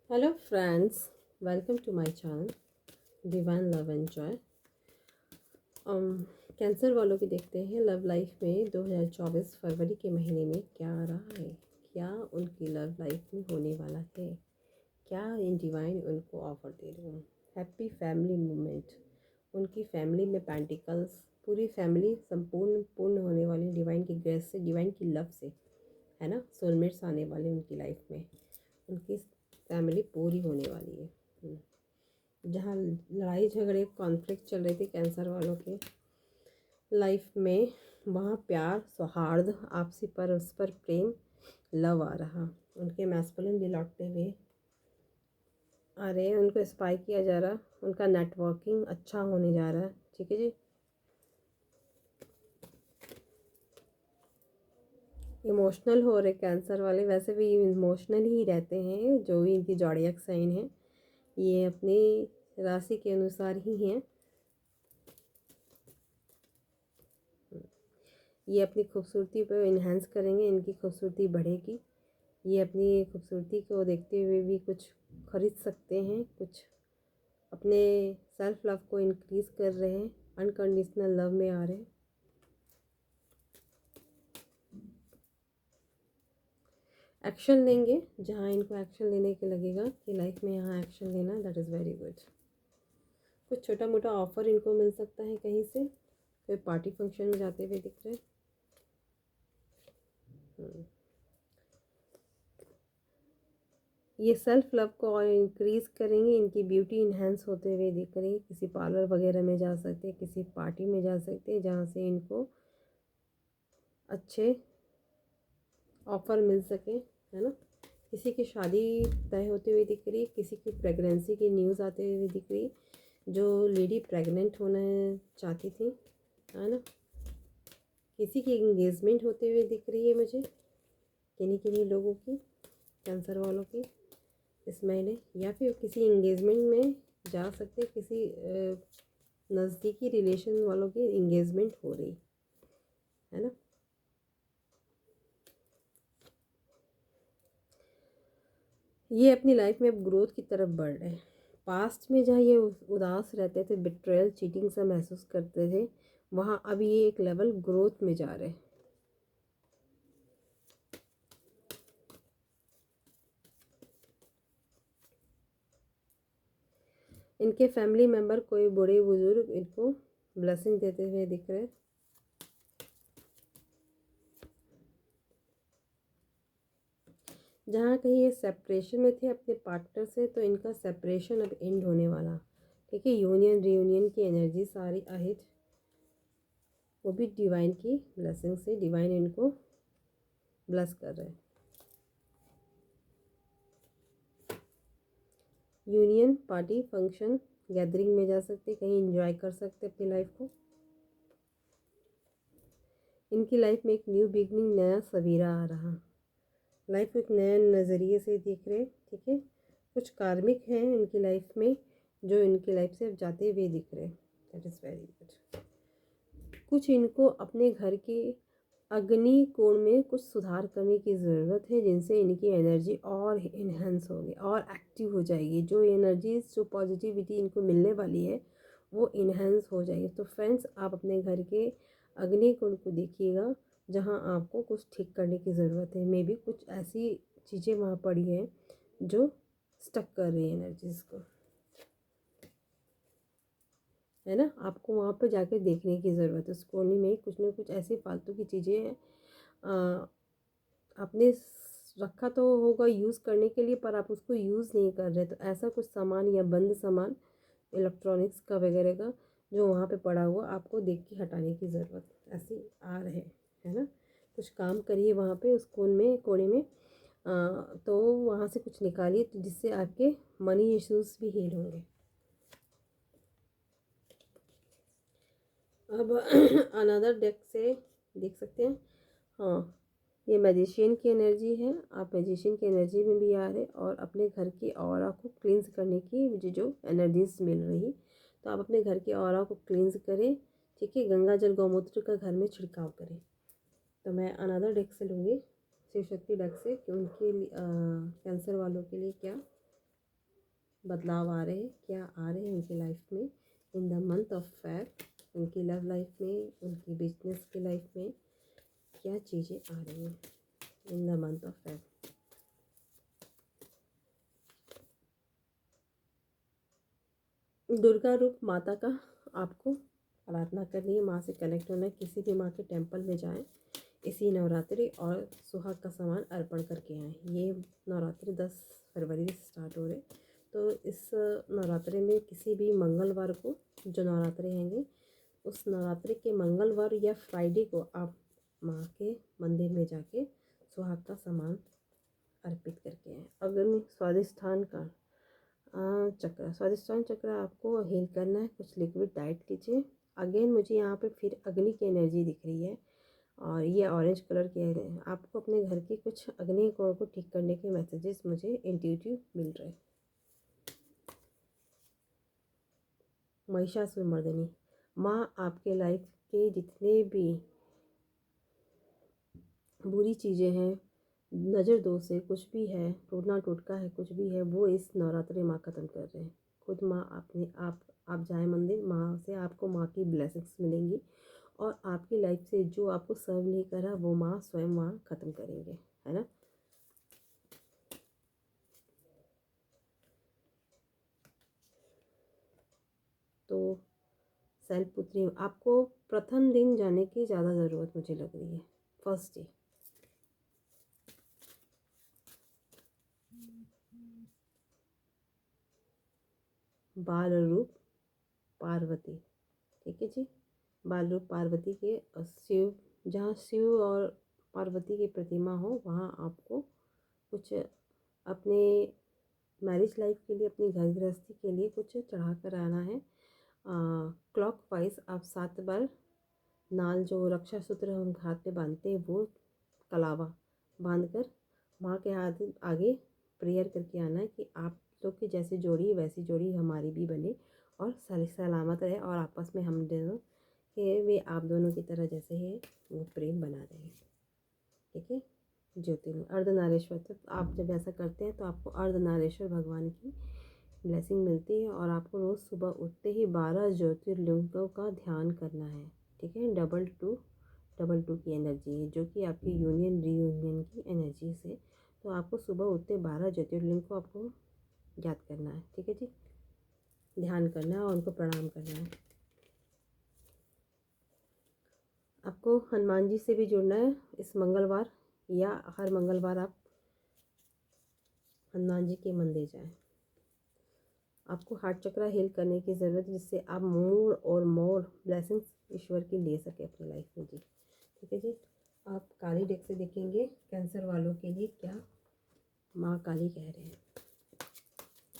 Hello friends, welcome to my channel divine love and joy. Cancer वालों की देखते हैं लव लाइफ में 2024 फरवरी के महीने में क्या आ रहा है, क्या उनकी लव लाइफ में होने वाला है, क्या इन डिवाइन उनको ऑफर दे रही हूँ। हैप्पी फैमिली मोमेंट, उनकी फैमिली में पेंटिकल्स, पूरी फैमिली संपूर्ण पूर्ण होने वाली डिवाइन की ग्रेस से, डिवाइन की लव से, है ना। सोलमेट्स आने वाले उनकी लाइफ में, उनकी फैमिली पूरी होने वाली है। जहाँ लड़ाई झगड़े कॉन्फ्लिक्ट चल रहे थे कैंसर वालों के लाइफ में, वहाँ प्यार, सौहार्द, आपसी परस्पर प्रेम, लव आ रहा। उनके मैस्कुलिन भी लौटते हुए आ रहे हैं, उनको स्पाई किया जा रहा, उनका नेटवर्किंग अच्छा होने जा रहा है। ठीक है जी। इमोशनल हो रहे कैंसर वाले, वैसे भी इमोशनल ही रहते हैं जो भी इनकी जॉडियक साइन है, ये अपनी राशि के अनुसार ही हैं। ये अपनी खूबसूरती पर इन्हेंस करेंगे, इनकी खूबसूरती बढ़ेगी। ये अपनी खूबसूरती को देखते हुए भी कुछ खरीद सकते हैं, कुछ अपने सेल्फ लव को इंक्रीज़ कर रहे हैं, अनकंडीशनल लव में आ रहे हैं। एक्शन लेंगे, जहाँ इनको एक्शन लेने के लगेगा कि लाइफ में यहाँ एक्शन लेना, दैट इज़ वेरी गुड। कुछ छोटा मोटा ऑफर इनको मिल सकता है कहीं से, कोई पार्टी फंक्शन में जाते हुए दिख रहे हैं। ये सेल्फ लव को और इंक्रीज़ करेंगे, इनकी ब्यूटी इन्हेंस होते हुए दिख रही है। किसी पार्लर वगैरह में जा सकते हैं, किसी पार्टी में जा सकते हैं जहाँ से इनको अच्छे ऑफ़र मिल सके, है ना। किसी की शादी तय होते हुए दिख रही है, किसी की प्रेगनेंसी की न्यूज़ आते हुए दिख रही है, जो लेडी प्रेग्नेंट होना चाहती थी, है ना। किसी की इंगेजमेंट होते हुए दिख रही है मुझे, किन्हीं किन्हीं लोगों की, कैंसर वालों की इस महीने, या फिर किसी इंगेजमेंट में जा सकते, किसी नज़दीकी रिलेशन वालों की इंगेजमेंट हो रही है ना। ये अपनी लाइफ में अब ग्रोथ की तरफ बढ़ रहे हैं। पास्ट में जहाँ ये उदास रहते थे, बिट्रेयल, चीटिंग सा महसूस करते थे, वहाँ अब ये एक लेवल ग्रोथ में जा रहे हैं। इनके फैमिली मेम्बर, कोई बड़े बुजुर्ग इनको ब्लेसिंग देते हुए दिख रहे हैं। जहाँ कहीं ये सेपरेशन में थे अपने पार्टनर से, तो इनका सेपरेशन अब एंड होने वाला। ठीक है, यूनियन रीयूनियन की एनर्जी सारी अहित, वो भी डिवाइन की ब्लेसिंग से, डिवाइन इनको ब्लेस कर रहे हैं। यूनियन, पार्टी, फंक्शन, गैदरिंग में जा सकते, कहीं एंजॉय कर सकते अपनी लाइफ को। इनकी लाइफ में एक न्यू बिगनिंग, नया सवेरा आ रहा, लाइफ को एक नए नज़रिए से देख रहे। ठीक है, कुछ कार्मिक हैं इनकी लाइफ में जो इनकी लाइफ से अब जाते हुए दिख रहे, दैट इज़ वेरी गुड। कुछ इनको अपने घर के अग्नि कोण में कुछ सुधार करने की ज़रूरत है, जिनसे इनकी एनर्जी और इन्हेंस होगी और एक्टिव हो जाएगी। जो एनर्जी, जो पॉजिटिविटी इनको मिलने वाली है, वो इन्हेंस हो जाएगी। तो फ्रेंड्स, आप अपने घर के अग्नि कोण को देखिएगा, जहाँ आपको कुछ ठीक करने की ज़रूरत है। मे बी कुछ ऐसी चीज़ें वहाँ पड़ी हैं जो स्टक कर रही है एनर्जीज़ को, है ना। आपको वहाँ पर जाकर देखने की ज़रूरत है। उस कोने में कुछ ना कुछ ऐसी फालतू की चीज़ें हैं, आपने रखा तो होगा यूज़ करने के लिए, पर आप उसको यूज़ नहीं कर रहे। तो ऐसा कुछ सामान या बंद सामान इलेक्ट्रॉनिक्स का वगैरह का जो वहाँ पे पड़ा हुआ, आपको देख के हटाने की ज़रूरत ऐसी आ रहे, है ना। कुछ काम करिए वहाँ पे, उस कोने में तो वहाँ से कुछ निकालिए, तो जिससे आपके मनी इश्यूज़ भी हील होंगे। अब अनदर डेक से देख सकते हैं, हाँ, ये मैजिशियन की एनर्जी है। आप मैजिशियन की एनर्जी में भी आ रहे, और अपने घर की ऑरा को क्लींस करने की मुझे जो एनर्जीज मिल रही, तो आप अपने घर की ऑरा को क्लींस करें। ठीक है, गंगा जल गौमूत्र का घर में छिड़काव करें। तो मैं अनदर डेक से लूँगी, शिव शक्ति डेक से, कि उनके कैंसर वालों के लिए क्या बदलाव आ रहे हैं, क्या आ रहे हैं उनकी लाइफ में इन द मंथ ऑफ फेब, उनकी लव लाइफ में, उनकी बिजनेस की लाइफ में क्या चीज़ें आ रही हैं इन the month of Feb. Durga रूप माता का आपको आराधना करनी है, माँ से कनेक्ट होना है। किसी भी माँ के टेम्पल में जाएं इसी नवरात्रि और सुहाग का सामान अर्पण करके आएँ। ये नवरात्रि 10 फरवरी से स्टार्ट हो रहे, तो इस नवरात्रि में किसी भी मंगलवार को जो नवरात्रि हैंगे उस नवरात्रि के मंगलवार या फ्राइडे को आप माँ के मंदिर में जाके सुहाग का सामान अर्पित करके आएँ। अग्नि स्वादिष्ठान का चक्र, स्वादिष्टान चक्र आपको हील करना है। कुछ लिक्विड डाइट लीजिए। अगेन मुझे यहाँ पे फिर अग्नि की एनर्जी दिख रही है और ये ऑरेंज कलर के हैं। आपको अपने घर की कुछ अग्नि कोण को ठीक करने के मैसेजेस मुझे इंट्यूटिव मिल रहे हैं। महिषासुरमर्दिनी माँ आपके लाइफ के जितने भी बुरी चीज़ें हैं, नज़र दोष है, कुछ भी है, टूटना टोटका है, कुछ भी है, वो इस नवरात्रि माँ ख़त्म कर रहे हैं। खुद माँ अपने आप जाए मंदिर, माँ से आपको माँ की ब्लेसिंग्स मिलेंगी और आपकी लाइफ से जो आपको सर्व नहीं करा वो माँ स्वयं वहाँ ख़त्म करेंगे, है ना। तो शैलपुत्री आपको प्रथम दिन जाने की ज़्यादा ज़रूरत मुझे लग रही है, फर्स्ट डे। बाल रूप पार्वती, ठीक है जी। बाल रूप पार्वती के शिव, जहाँ शिव और पार्वती की प्रतिमा हो वहाँ आपको कुछ अपने मैरिज लाइफ के लिए, अपनी घर गृहस्थी के लिए कुछ चढ़ा कर आना है। क्लॉक वाइज आप 7 बार नाल, जो रक्षा सूत्र हम हाथ पे बांधते हैं, वो कलावा बांध कर माँ के हाथ आगे प्रेयर करके आना है कि आप लोग की जैसी जोड़ी वैसी जोड़ी हमारी भी बने और सलामत रहे और आपस में हम दोनों के, वे आप दोनों की तरह जैसे है वो प्रेम बना रहे, ठीक है। ज्योतिर्लिंग अर्धनारीश्वर, तो आप जब ऐसा करते हैं तो आपको अर्धनारीश्वर भगवान की ब्लेसिंग मिलती है और आपको रोज़ सुबह उठते ही 12 ज्योतिर्लिंगों का ध्यान करना है, ठीक है। डबल टू की एनर्जी है जो कि आपकी यूनियन रीयूनियन की एनर्जी से, तो आपको सुबह उठते 12 ज्योतिर्लिंग को आपको याद करना है, ठीक है जी। ध्यान करना है और उनको प्रणाम करना है। आपको हनुमान जी से भी जुड़ना है इस मंगलवार, या हर मंगलवार आप हनुमान जी के मंदिर जाएं। आपको हार्ट चक्रा हील करने की ज़रूरत है जिससे आप मोर और मोर ब्लेसिंग्स ईश्वर की ले सके अपनी लाइफ में जी, ठीक है जी। आप काली डेक से देखेंगे कैंसर वालों के लिए क्या माँ काली कह रहे हैं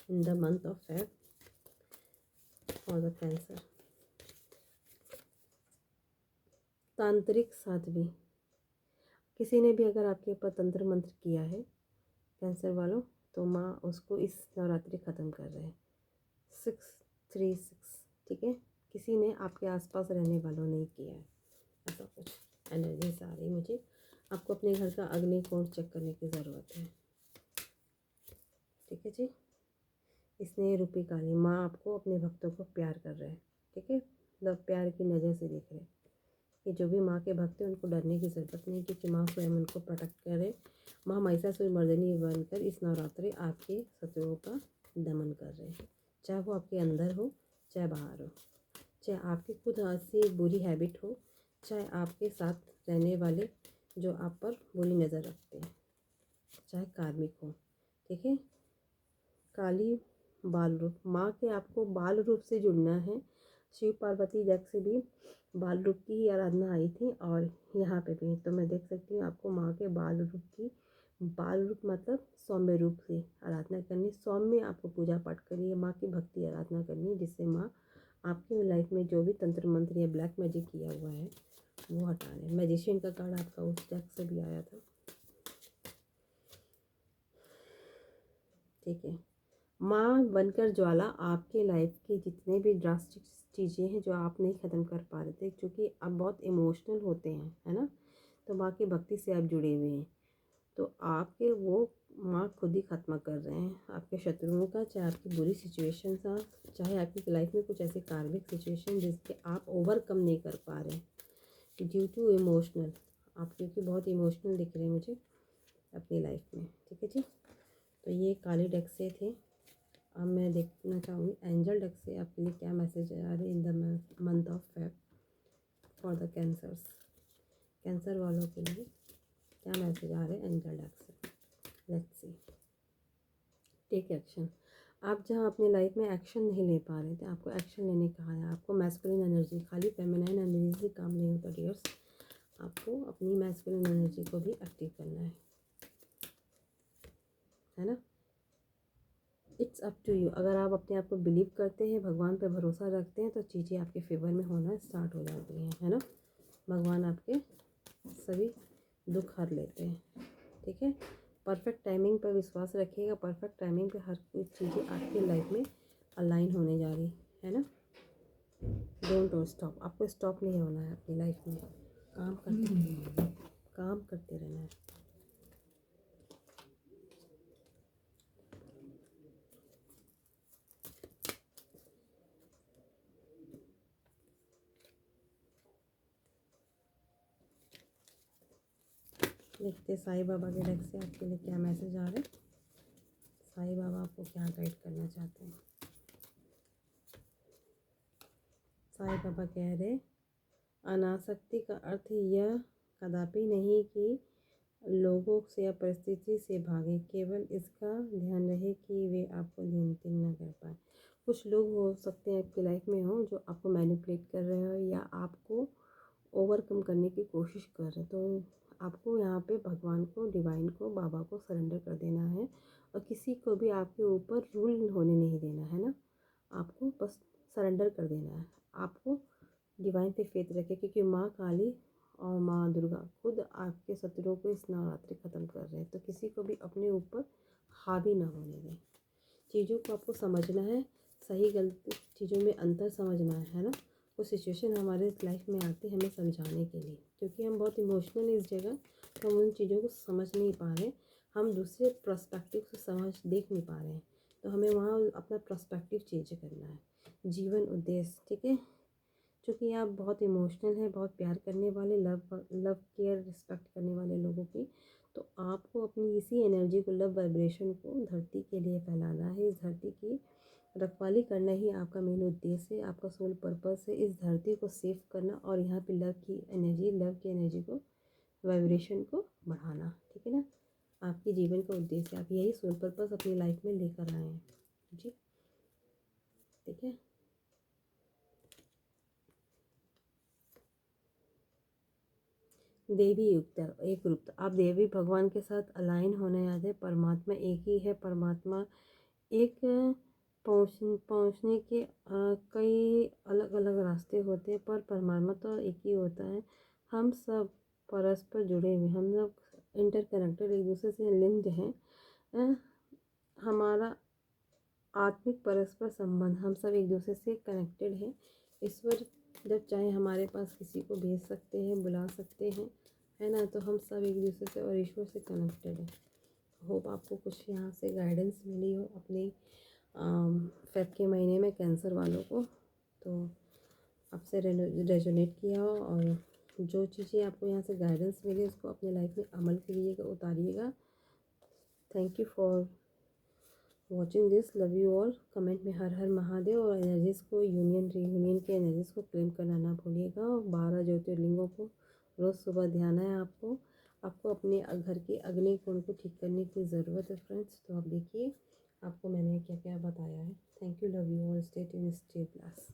इन the month of Feb for the cancer. तांत्रिक साध्वी, किसी ने भी अगर आपके ऊपर तंत्र मंत्र किया है कैंसर वालों, तो माँ उसको इस नवरात्रि ख़त्म कर रहे हैं। 636, ठीक है। किसी ने आपके आसपास रहने वालों ने किया है, ऐसा कुछ एनर्जीज आ रही मुझे। आपको अपने घर का अग्नि कोण चेक करने की ज़रूरत है, ठीक है जी। स्नेह रूपी काली माँ आपको अपने भक्तों को प्यार कर रहे हैं, ठीक है। मतलब प्यार की नज़र से देख रहे हैं कि जो भी माँ के भक्त हैं उनको डरने की ज़रूरत नहीं, क्योंकि माँ स्वयं उनको प्रोटेक्ट करे। माँ महिषासुरमर्दिनी बनकर इस नवरात्रि आपके शत्रुओं का दमन कर रहे हैं, चाहे वो आपके अंदर हो चाहे बाहर हो, चाहे आपकी खुद से बुरी हैबिट हो, चाहे आपके साथ रहने वाले जो आप पर बुरी नज़र रखते हैं, चाहे कार्मिक हो, ठीक है। काली बाल रूप माँ के आपको बाल रूप से जुड़ना है। शिव पार्वती जग से भी बाल रूप की ही आराधना आई थी और यहाँ पे भी, तो मैं देख सकती हूँ आपको माँ के बाल रूप की, बाल रूप मतलब सौम्य रूप से आराधना करनी, सौम्य आपको पूजा पाठ करनी है, माँ की भक्ति आराधना करनी है, जिससे माँ आपकी लाइफ में जो भी तंत्र मंत्र या ब्लैक मैजिक किया हुआ है वो हटा लें। मैजिशियन का कार्ड आपका उस जग से भी आया था, ठीक है। माँ बनकर ज्वाला आपके लाइफ के जितने भी ड्रास्टिक चीज़ें हैं जो आप नहीं ख़त्म कर पा रहे थे, क्योंकि आप बहुत इमोशनल होते हैं, है ना, तो माँ की भक्ति से आप जुड़े हुए हैं, तो आपके वो मार्क खुद ही ख़त्म कर रहे हैं आपके शत्रुओं का, चाहे आपकी बुरी सिचुएशन का, चाहे आपकी लाइफ में कुछ ऐसे कार्मिक सिचुएशन जिसके आप ओवरकम नहीं कर पा रहे हैं ड्यू टू इमोशनल। आप क्योंकि बहुत इमोशनल दिख रहे हैं मुझे अपनी लाइफ में, ठीक है जी। तो ये काले डेक से थे। अब मैं देखना चाहूँगी एंजल डेक से आपके लिए क्या मैसेज आ रहे in the month of Feb for the Cancers. Cancer वालों के लिए क्या मैसेज आ रहे हैं एंजल डेक से। Let's see. Take action. आप जहाँ अपनी लाइफ में एक्शन नहीं ले पा रहे थे, आपको एक्शन लेने कहा है। आपको मैस्कुलिन एनर्जी, खाली फेमिनाइन एनर्जी से काम नहीं होता डियर्स। आपको अपनी मैस्कुलिन एनर्जी को भी एक्टिव करना है ना। It's up to you. अगर आप अपने आप को बिलीव करते हैं, भगवान पे भरोसा रखते हैं, तो चीज़ें आपके फेवर में होना स्टार्ट हो जाती हैं, है ना। भगवान आपके सभी दुख हर लेते हैं, ठीक है। परफेक्ट टाइमिंग पर विश्वास रखिएगा। परफेक्ट टाइमिंग पे हर कोई चीज़ें आपकी लाइफ में अलाइन होने जा रही है ना। Don't stop. आपको स्टॉप नहीं होना है अपनी लाइफ में। काम करते रहना है। देखते साईं बाबा के डेक से आपके लिए क्या मैसेज आ रहे हैं। साईं बाबा आपको क्या गाइड करना चाहते हैं। साईं बाबा कह रहे अनासक्ति का अर्थ यह कदापि नहीं कि लोगों से या परिस्थिति से भागे, केवल इसका ध्यान रहे कि वे आपको नियंत्रित न कर पाए। कुछ लोग हो सकते हैं आपकी लाइफ में हो जो आपको मैनिपुलेट कर रहे हो या आपको ओवरकम करने की कोशिश कर रहे, तो आपको यहाँ पे भगवान को, डिवाइन को, बाबा को सरेंडर कर देना है और किसी को भी आपके ऊपर रूल होने नहीं देना है ना। आपको बस सरेंडर कर देना है। आपको डिवाइन पे फेथ रखें, क्योंकि माँ काली और माँ दुर्गा खुद आपके शत्रुओं को इस नवरात्रि ख़त्म कर रहे हैं। तो किसी को भी अपने ऊपर हावी ना होने दें। चीज़ों को आपको समझना है, सही गलती चीज़ों में अंतर समझना है ना। वो सिचुएशन हमारे लाइफ में आती है हमें समझाने के लिए, क्योंकि हम बहुत इमोशनल इस जगह, तो हम उन चीज़ों को समझ नहीं पा रहे। हम दूसरे पर्सपेक्टिव से देख नहीं पा रहे हैं, तो हमें वहाँ अपना पर्सपेक्टिव चेंज करना है। जीवन उद्देश्य, ठीक है। क्योंकि आप बहुत इमोशनल हैं, बहुत प्यार करने वाले, लव केयर रिस्पेक्ट करने वाले लोगों की, तो आपको अपनी इसी एनर्जी को, लव वाइब्रेशन को धरती के लिए फैलाना है। इस धरती की रखवाली करना ही आपका मेन उद्देश्य है, आपका सोल पर्पस है। इस धरती को सेव करना और यहाँ पे लव की एनर्जी को, वाइब्रेशन को बढ़ाना, ठीक है ना। आपके जीवन का उद्देश्य, आप यही सोल पर्पस अपनी लाइफ में लेकर आए हैं जी, ठीक है। देवी युक्त एक रूप, आप देवी भगवान के साथ अलाइन होने आते हैं। परमात्मा एक ही है। परमात्मा एक पहुँचने के कई अलग अलग रास्ते होते हैं, पर परमात्मा तो एक ही होता है। हम सब परस्पर जुड़े हुए, हम लोग इंटरकनेक्टेड, एक दूसरे से लिंक्ड हैं। अ, हमारा आत्मिक परस्पर संबंध, हम सब एक दूसरे से कनेक्टेड हैं। ईश्वर जब चाहे हमारे पास किसी को भेज सकते हैं, बुला सकते हैं, है ना। तो हम सब एक दूसरे से और ईश्वर से कनेक्टेड हैं। होप आपको कुछ यहाँ से गाइडेंस मिली हो अपने फेब के महीने में कैंसर वालों को, तो आपसे रेजोनेट किया हो, और जो चीज़ें आपको यहाँ से गाइडेंस मिली उसको अपने लाइफ में अमल कीजिएगा, उतारिएगा। Thank you for watching this, love you all. Comment में हर हर महादेव, और एनर्जीज़ को रीयूनियन के एनर्जीज़ को क्लेम करना ना भूलिएगा। 12 ज्योतिर्लिंगों को रोज़ सुबह ध्यान है आपको अपने घर के अग्नि कुंड को ठीक करने की ज़रूरत है फ्रेंड्स। तो आप देखिए आपको मैंने क्या क्या बताया है। Thank you, love you all, stay tuned, stay blessed.